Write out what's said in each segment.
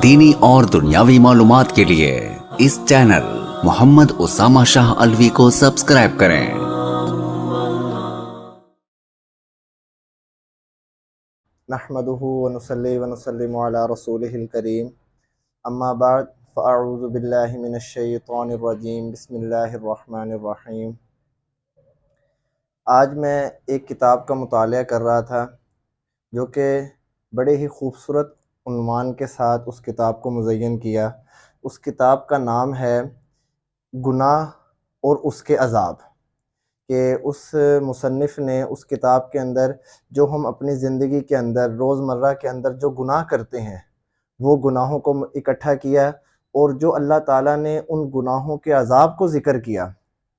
दीनी और दुनियावी मालूमात के लिए इस चैनल मोहम्मद उसामा शाह अलवी को सब्सक्राइब करें। नहमदुहु व नुसल्ली व नुसल्लिमु अला रसूलिहिल करीम अम्मा बाद फ़अऊज़ु बिल्लाहि मिनश शैतानिर रजीम बिस्मिल्लाहिर रहमानिर रहीम। आज मैं एक किताब का मुतालिया कर रहा था जो कि बड़े ही खूबसूरत उन्वान के साथ उस किताब को मुज़य्यन किया। उस किताब का नाम है गुनाह और उसके अज़ाब। कि उस मुसन्निफ़ ने उस किताब के अंदर जो हम अपनी ज़िंदगी के अंदर रोज़मर्रा के अंदर जो गुनाह करते हैं वो गुनाहों को इकट्ठा किया, और जो अल्लाह ताला ने उन गुनाहों के अज़ाब को ज़िक्र किया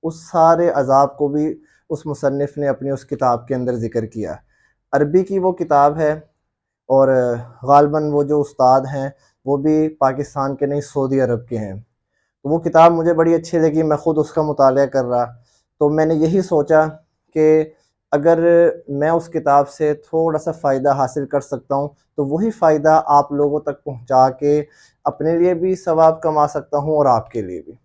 उस सारे अज़ाब को भी उस मुसन्निफ़ ने अपनी उस किताब के अंदर ज़िक्र किया। अरबी की वो किताब है और ग़ालिबन वो जो उस्ताद हैं वो भी पाकिस्तान के नहीं सऊदी अरब के हैं। तो वो किताब मुझे बड़ी अच्छी लगी, मैं ख़ुद उसका मुतालिया कर रहा, तो मैंने यही सोचा कि अगर मैं उस किताब से थोड़ा सा फ़ायदा हासिल कर सकता हूँ तो वही फ़ायदा आप लोगों तक पहुँचा के अपने लिए भी सवाब कमा सकता हूँ और आपके लिए भी।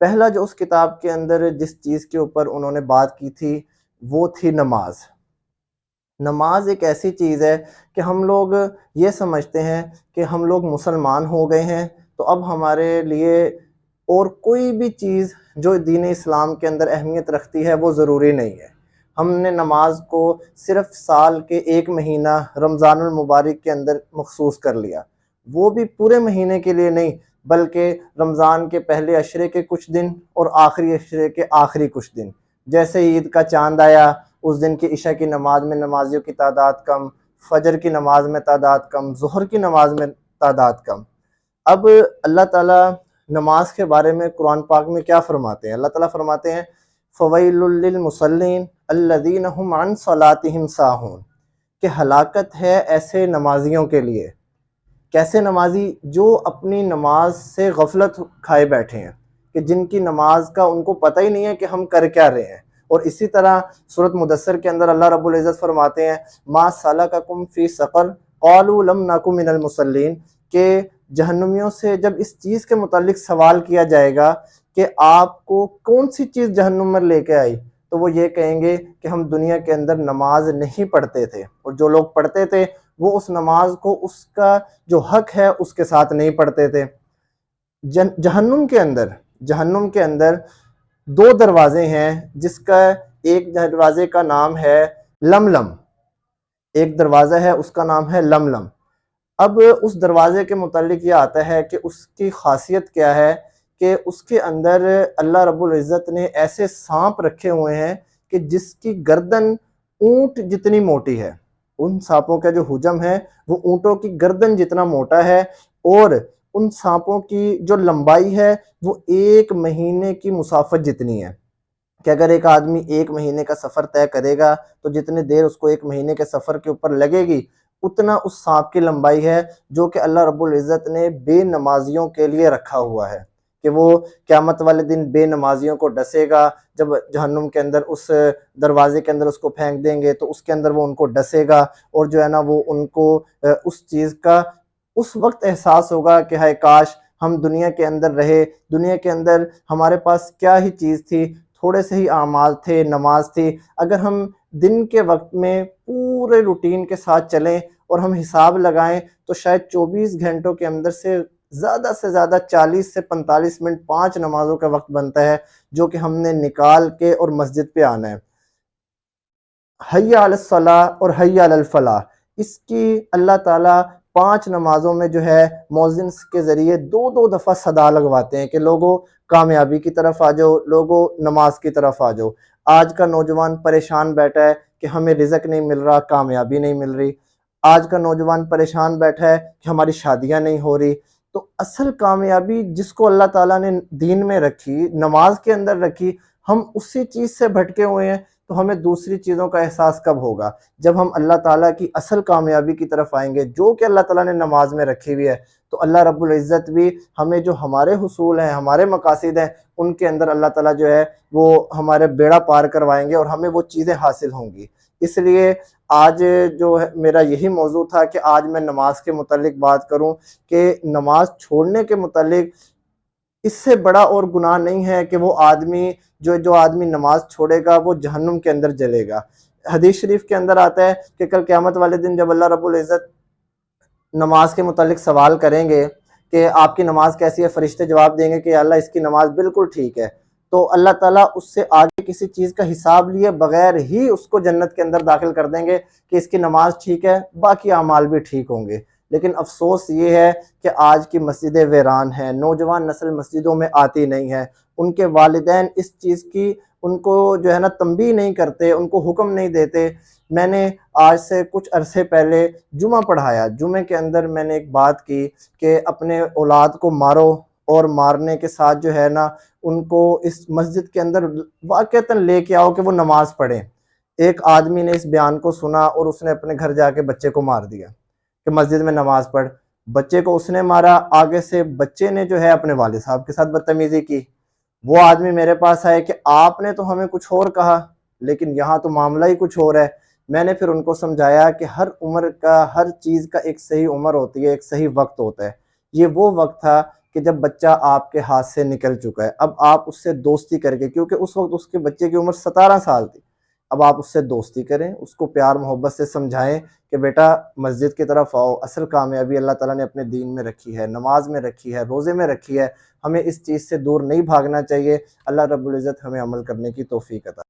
पहला जो उस किताब के अंदर जिस चीज़ के ऊपर उन्होंने बात की थी वो थी नमाज। नमाज एक ऐसी चीज़ है कि हम लोग ये समझते हैं कि हम लोग मुसलमान हो गए हैं तो अब हमारे लिए और कोई भी चीज़ जो दीन इस्लाम के अंदर अहमियत रखती है वो ज़रूरी नहीं है। हमने नमाज को सिर्फ़ साल के एक महीना रमज़ानुल मुबारक के अंदर मखसूस कर लिया, वो भी पूरे महीने के लिए नहीं बल्कि रमज़ान के पहले अशरे के कुछ दिन और आखिरी अशरे के आखिरी कुछ दिन। जैसे ईद का चाँद आया उस दिन की इशा की नमाज में नमाजियों की तादाद कम, फजर की नमाज में तादाद कम, ज़ुहर की नमाज में तादाद कम। अब अल्लाह ताला नमाज के बारे में कुरान पाक में क्या फरमाते हैं? अल्लाह ताला फरमाते हैं फ़वैलुल लिल मुसल्लीन अल्लज़ीना हुम अन सलातिहिम साहून, कि हलाकत है ऐसे नमाजियों के लिए। कैसे नमाजी? जो अपनी नमाज से गफलत खाए बैठे हैं, कि जिनकी नमाज का उनको पता ही नहीं है कि हम कर क्या रहे हैं। और इसी तरह सूरत मुदस्सर के अंदर अल्लाह रब्बुल इज़्ज़त फरमाते हैं मा सलककुम फ़ी सक़र क़ालू लम नकु मिनल मुसल्लीन, के जहन्नुमियों से जब इस चीज़ के मुतालिक सवाल किया जाएगा कि आपको कौन सी चीज़ जहन्नुम में लेके आई, तो वो ये कहेंगे कि हम दुनिया के अंदर नमाज नहीं पढ़ते थे, और जो लोग पढ़ते थे वो उस नमाज को उसका जो हक है उसके साथ नहीं पढ़ते थे। जहन्नुम के अंदर दो दरवाजे हैं, जिसका एक दरवाजे का नाम है लमलम, एक दरवाज़ा है उसका नाम है लमलम। अब उस दरवाज़े के मुतालिक ये आता है कि उसकी ख़ासियत क्या है कि उसके अंदर अल्लाह रब्बुल इज़्ज़त ने ऐसे सांप रखे हुए हैं कि जिसकी गर्दन ऊँट जितनी मोटी है। उन सांपों का जो हुजम है वो ऊँटों की गर्दन जितना मोटा है, और उन सांपों की जो लंबाई है वो 1 महीने की मुसाफ़त जितनी है। कि अगर एक आदमी 1 महीने का सफ़र तय करेगा तो जितनी देर उसको 1 महीने के सफ़र के ऊपर लगेगी उतना उस सांप की लंबाई है, जो कि अल्लाह रब्बुल इज़्ज़त ने बेनमाजियों के लिए रखा हुआ है कि वो क़यामत वाले दिन बेनमाजियों को डसेगा। जब जहन्नुम के अंदर उस दरवाज़े के अंदर उसको फेंक देंगे तो उसके अंदर वो उनको डसेगा, और जो है ना वो उनको उस चीज़ का उस वक्त एहसास होगा कि हाय काश हम दुनिया के अंदर रहे, दुनिया के अंदर हमारे पास क्या ही चीज़ थी, थोड़े से ही आमाल थे, नमाज थी। अगर हम दिन के वक्त में पूरे रूटीन के साथ चलें और हम हिसाब लगाएं तो शायद 24 घंटों के अंदर से ज़्यादा 40 से 45 मिनट 5 नमाज़ों का वक्त बनता है, जो कि हमने निकाल के और मस्जिद पे आना है। हय्या अलस सलाह और हय्या अलल फलाह, इसकी अल्लाह ताला 5 नमाज़ों में जो है मौज़िन के ज़रिए 2-2 दफ़ा सदा लगवाते हैं कि लोगों कामयाबी की तरफ आ जाओ, लोगों नमाज की तरफ आ जाओ। आज का नौजवान परेशान बैठा है कि हमें रिज़्क नहीं मिल रहा, कामयाबी नहीं मिल रही। आज का नौजवान परेशान बैठा है कि हमारी शादियाँ नहीं हो रही। तो असल कामयाबी जिसको अल्लाह ताला ने दीन में रखी, नमाज के अंदर रखी, हम उसी चीज़ से भटके हुए हैं। तो हमें दूसरी चीज़ों का एहसास कब होगा? जब हम अल्लाह ताला की असल कामयाबी की तरफ आएँगे, जो कि अल्लाह ताला ने नमाज में रखी हुई है। तो अल्लाह रब्बुल इज़्ज़त भी हमें जो हमारे हुसूल हैं, हमारे मकासिद हैं, उनके अंदर अल्लाह ताला जो है वो हमारे बेड़ा पार करवाएँगे और हमें वो चीज़ें हासिल होंगी। इसलिए آج جو ہے میرا یہی موضوع تھا کہ آج میں نماز کے متعلق بات کروں کہ نماز چھوڑنے کے متعلق اس سے بڑا اور گناہ نہیں ہے کہ وہ آدمی جو آدمی نماز چھوڑے گا وہ جہنم کے اندر جلے گا۔ حدیث شریف کے اندر آتا ہے کہ کل قیامت والے دن جب اللہ رب العزت نماز کے متعلق سوال کریں گے کہ آپ کی نماز کیسی ہے، فرشتے جواب دیں گے کہ اللہ اس کی نماز بالکل ٹھیک ہے، تو اللہ تعالیٰ اس سے آگے کسی چیز کا حساب لیے بغیر ہی اس کو جنت کے اندر داخل کر دیں گے کہ اس کی نماز ٹھیک ہے، باقی اعمال بھی ٹھیک ہوں گے۔ لیکن افسوس یہ ہے کہ آج کی مسجدیں ویران ہیں، نوجوان نسل مسجدوں میں آتی نہیں ہے، ان کے والدین اس چیز کی ان کو جو ہے نا تنبیہ نہیں کرتے، ان کو حکم نہیں دیتے۔ میں نے آج سے کچھ عرصے پہلے جمعہ پڑھایا، جمعے کے اندر میں نے ایک بات کی کہ اپنے اولاد کو مارو، اور مارنے کے ساتھ جو ہے نا ان کو اس مسجد کے اندر واقعتاً لے کے آؤ کہ وہ نماز پڑھیں۔ ایک آدمی نے اس بیان کو سنا اور اس نے اپنے گھر جا کے بچے کو مار دیا کہ مسجد میں نماز پڑھ۔ بچے کو اس نے مارا، آگے سے بچے نے جو ہے اپنے والد صاحب کے ساتھ بدتمیزی کی۔ وہ آدمی میرے پاس آئے کہ آپ نے تو ہمیں کچھ اور کہا لیکن یہاں تو معاملہ ہی کچھ اور ہے۔ میں نے پھر ان کو سمجھایا کہ ہر عمر کا، ہر چیز کا ایک صحیح عمر ہوتی ہے، ایک صحیح وقت ہوتا ہے۔ یہ وہ وقت تھا کہ جب بچہ آپ کے ہاتھ سے نکل چکا ہے، اب آپ اس سے دوستی کر کے، کیونکہ اس وقت اس کے بچے کی عمر 17 سال تھی، اب آپ اس سے دوستی کریں، اس کو پیار محبت سے سمجھائیں کہ بیٹا مسجد کی طرف آؤ، اصل کامیابی اللہ تعالیٰ نے اپنے دین میں رکھی ہے، نماز میں رکھی ہے، روزے میں رکھی ہے، ہمیں اس چیز سے دور نہیں بھاگنا چاہیے۔ اللہ رب العزت ہمیں عمل کرنے کی توفیق عطا